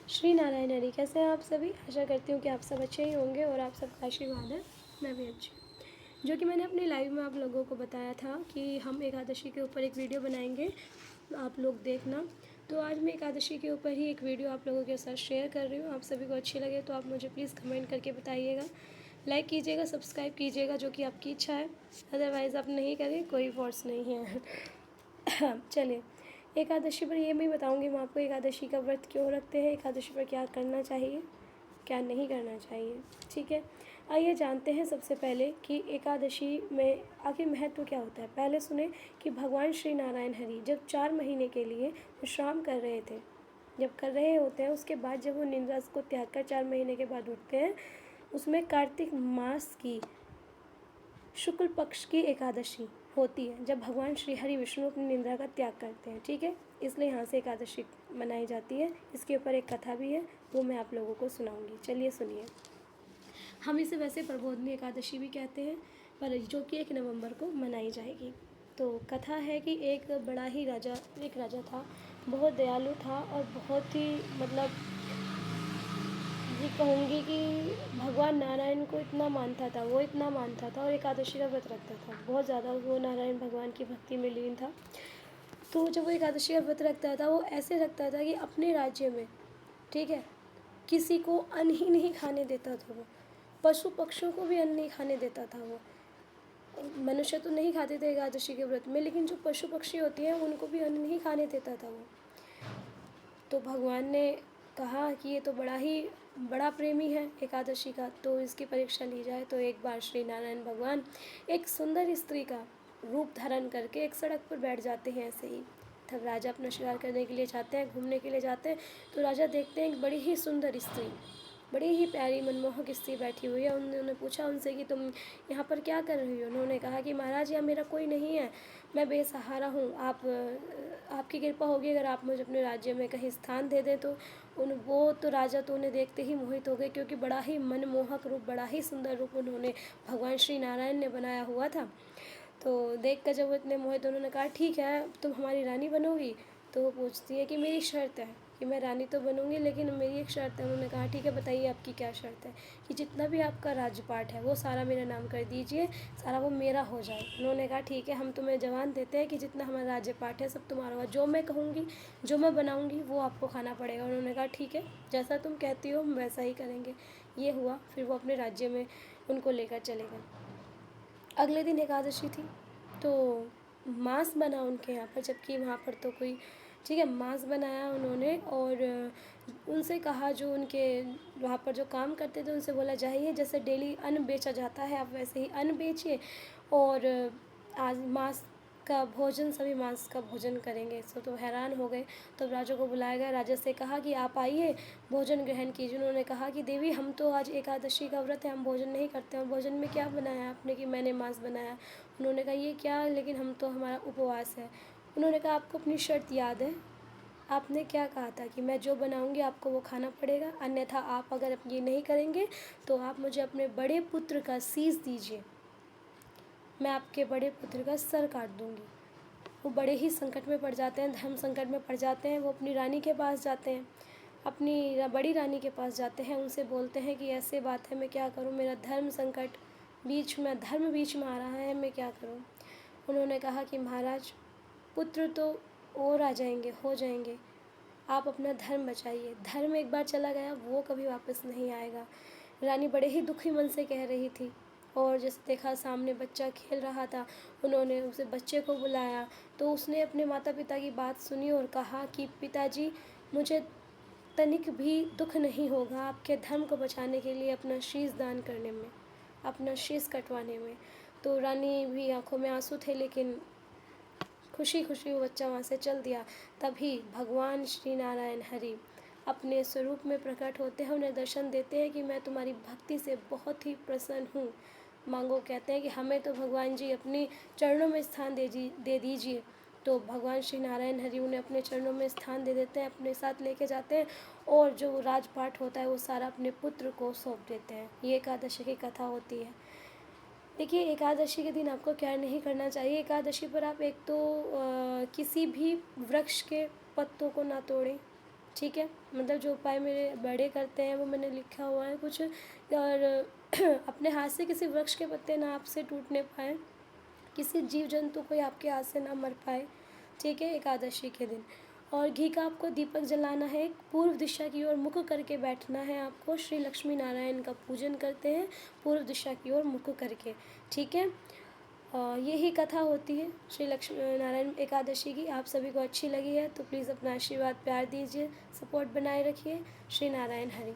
श्री नारायण हरि। कैसे हैं आप सभी? आशा करती हूँ कि आप सब अच्छे ही होंगे और आप सबका आशीर्वाद है। मैं भी अच्छी हूँ। जो कि मैंने अपने लाइव में आप लोगों को बताया था कि हम एकादशी के ऊपर एक वीडियो बनाएंगे, आप लोग देखना। तो आज मैं एकादशी के ऊपर ही एक वीडियो आप लोगों के साथ शेयर कर रही हूँ। आप सभी को अच्छी लगे तो आप मुझे प्लीज़ कमेंट करके बताइएगा, लाइक कीजिएगा, सब्सक्राइब कीजिएगा, जो कि आपकी इच्छा है। अदरवाइज़ आप नहीं करें, कोई फोर्स नहीं है। चलिए, एकादशी पर ये मैं बताऊंगी मैं आपको एकादशी का व्रत क्यों रखते हैं, एकादशी पर क्या करना चाहिए, क्या नहीं करना चाहिए। ठीक है, आइए जानते हैं सबसे पहले कि एकादशी में आखिर महत्व क्या होता है। पहले सुने कि भगवान श्री नारायण हरि जब 4 महीने के लिए विश्राम कर रहे थे, जब कर रहे होते हैं, उसके बाद जब वो निद्रा को त्याग कर 4 महीने के बाद उठते हैं, उसमें कार्तिक मास की शुक्ल पक्ष की एकादशी होती है, जब भगवान श्री हरि विष्णु अपनी निद्रा का त्याग करते हैं। ठीक है, इसलिए यहाँ से एकादशी मनाई जाती है। इसके ऊपर एक कथा भी है, वो मैं आप लोगों को सुनाऊंगी। चलिए सुनिए। हम इसे वैसे प्रबोधनी एकादशी भी कहते हैं, पर जो कि 1 नवंबर को मनाई जाएगी। तो कथा है कि एक राजा था, बहुत दयालु था और बहुत ही ये कहूँगी कि भगवान नारायण को इतना मानता था, वो इतना मानता था और एकादशी का व्रत रखता था। बहुत ज़्यादा वो नारायण भगवान की भक्ति में लीन था। तो जब वो एकादशी का व्रत रखता था, वो ऐसे रखता था कि अपने राज्य में, ठीक है, किसी को अन्न ही नहीं खाने देता था। वो पशु पक्षियों को भी अन्न नहीं खाने देता था। वो मनुष्य तो नहीं खाते थे एकादशी के व्रत में, लेकिन जो पशु पक्षी होती हैं उनको भी अन्न नहीं खाने देता था वो। तो भगवान ने कहा कि ये तो बड़ा प्रेमी है एकादशी का, तो इसकी परीक्षा ली जाए। तो एक बार श्री नारायण भगवान एक सुंदर स्त्री का रूप धारण करके एक सड़क पर बैठ जाते हैं ऐसे ही। तब राजा अपना शिकार करने के लिए जाते हैं, घूमने के लिए जाते हैं। तो राजा देखते हैं एक बड़ी ही सुंदर स्त्री, बड़ी ही प्यारी मनमोहक स्त्री बैठी हुई है। उन्होंने पूछा उनसे कि तुम यहाँ पर क्या कर रही हो। उन्होंने कहा कि महाराज, यहाँ मेरा कोई नहीं है, मैं बेसहारा हूँ। आपकी कृपा होगी अगर आप मुझे अपने राज्य में कहीं स्थान दे दें। तो राजा तो उन्हें देखते ही मोहित हो गए, क्योंकि बड़ा ही मनमोहक रूप, बड़ा ही सुंदर रूप उन्होंने भगवान श्री नारायण ने बनाया हुआ था। तो देख कर जब वो इतने मोहित, उन्होंने कहा ठीक है, तुम हमारी रानी बनोगी। तो वो पूछती है कि मेरी शर्त है कि मैं रानी तो बनूंगी, लेकिन मेरी एक शर्त है। उन्होंने कहा ठीक है, बताइए आपकी क्या शर्त है। कि जितना भी आपका राज्यपाठ है वो सारा मेरा नाम कर दीजिए, सारा वो मेरा हो जाए। उन्होंने कहा ठीक है, हम तुम्हें जवान देते हैं कि जितना हमारा राज्यपाठ है सब तुम्हारा होगा, जो मैं कहूँगी, जो मैं बनाऊँगी वो आपको खाना पड़ेगा। उन्होंने कहा ठीक है, जैसा तुम कहती हो हम वैसा ही करेंगे। ये हुआ, फिर वो अपने राज्य में उनको लेकर चले गए। अगले दिन एकादशी थी, तो मांस बना उनके यहाँ पर, जबकि वहाँ पर तो कोई, ठीक है, मांस बनाया उन्होंने। और उनसे कहा, जो उनके वहाँ पर जो काम करते थे उनसे बोला, जाइए जैसे डेली अन्न बेचा जाता है आप वैसे ही अन्न बेचिए, और आज मांस का भोजन, सभी मांस का भोजन करेंगे। तो हैरान हो गए। तो राजा को बुलाया गया, राजा से कहा कि आप आइए भोजन ग्रहण कीजिए। उन्होंने कहा कि देवी, हम तो आज एकादशी का व्रत है, हम भोजन नहीं करते हैं। भोजन में क्या बनाया आपने? कि मैंने मांस बनाया। उन्होंने कहा ये क्या, लेकिन हम तो, हमारा उपवास है। उन्होंने कहा आपको अपनी शर्त याद है? आपने क्या कहा था कि मैं जो बनाऊंगी आपको वो खाना पड़ेगा, अन्यथा आप अगर ये नहीं करेंगे तो आप मुझे अपने बड़े पुत्र का शीश दीजिए, मैं आपके बड़े पुत्र का सर काट दूंगी। वो बड़े ही संकट में पड़ जाते हैं, धर्म संकट में पड़ जाते हैं। वो अपनी रानी के पास जाते हैं, अपनी बड़ी रानी के पास जाते हैं, उनसे बोलते हैं कि ऐसे बात है, मैं क्या करूं, मेरा धर्म बीच में आ रहा है, मैं क्या करूं। उन्होंने कहा कि महाराज, पुत्र तो और आ जाएंगे, हो जाएंगे, आप अपना धर्म बचाइए। धर्म एक बार चला गया वो कभी वापस नहीं आएगा। रानी बड़े ही दुखी मन से कह रही थी, और जैसे देखा सामने बच्चा खेल रहा था, उन्होंने उसे बच्चे को बुलाया। तो उसने अपने माता पिता की बात सुनी और कहा कि पिताजी, मुझे तनिक भी दुख नहीं होगा आपके धर्म को बचाने के लिए अपना शीश दान करने में, अपना शीश कटवाने में। तो रानी भी आंखों में आंसू थे, लेकिन खुशी खुशी वो बच्चा वहाँ से चल दिया। तभी भगवान श्री नारायण हरि अपने स्वरूप में प्रकट होते हैं, उन्हें दर्शन देते हैं कि मैं तुम्हारी भक्ति से बहुत ही प्रसन्न हूँ, मांगो। कहते हैं कि हमें तो भगवान जी अपनी चरणों में स्थान दे दीजिए। तो भगवान श्री नारायण हरि उन्हें अपने चरणों में स्थान दे देते हैं, अपने साथ लेके जाते हैं, और जो राजपाट होता है वो सारा अपने पुत्र को सौंप देते हैं। ये एकादशी की कथा होती है। देखिए, एकादशी के दिन आपको क्या नहीं करना चाहिए। एकादशी पर आप एक तो किसी भी वृक्ष के पत्तों को ना तोड़ें, ठीक है। मतलब जो उपाय मेरे बड़े करते हैं वो मैंने लिखा हुआ है कुछ, और अपने हाथ से किसी वृक्ष के पत्ते ना आपसे टूटने पाएँ, किसी जीव जंतु कोई आपके हाथ से ना मर पाए, ठीक है, एकादशी के दिन। और घी का आपको दीपक जलाना है, पूर्व दिशा की ओर मुख करके बैठना है आपको। श्री लक्ष्मी नारायण का पूजन करते हैं पूर्व दिशा की ओर मुख करके, ठीक है। और यही कथा होती है श्री लक्ष्मी नारायण एकादशी की। आप सभी को अच्छी लगी है तो प्लीज़ अपना आशीर्वाद प्यार दीजिए, सपोर्ट बनाए रखिए। श्री नारायण हरि।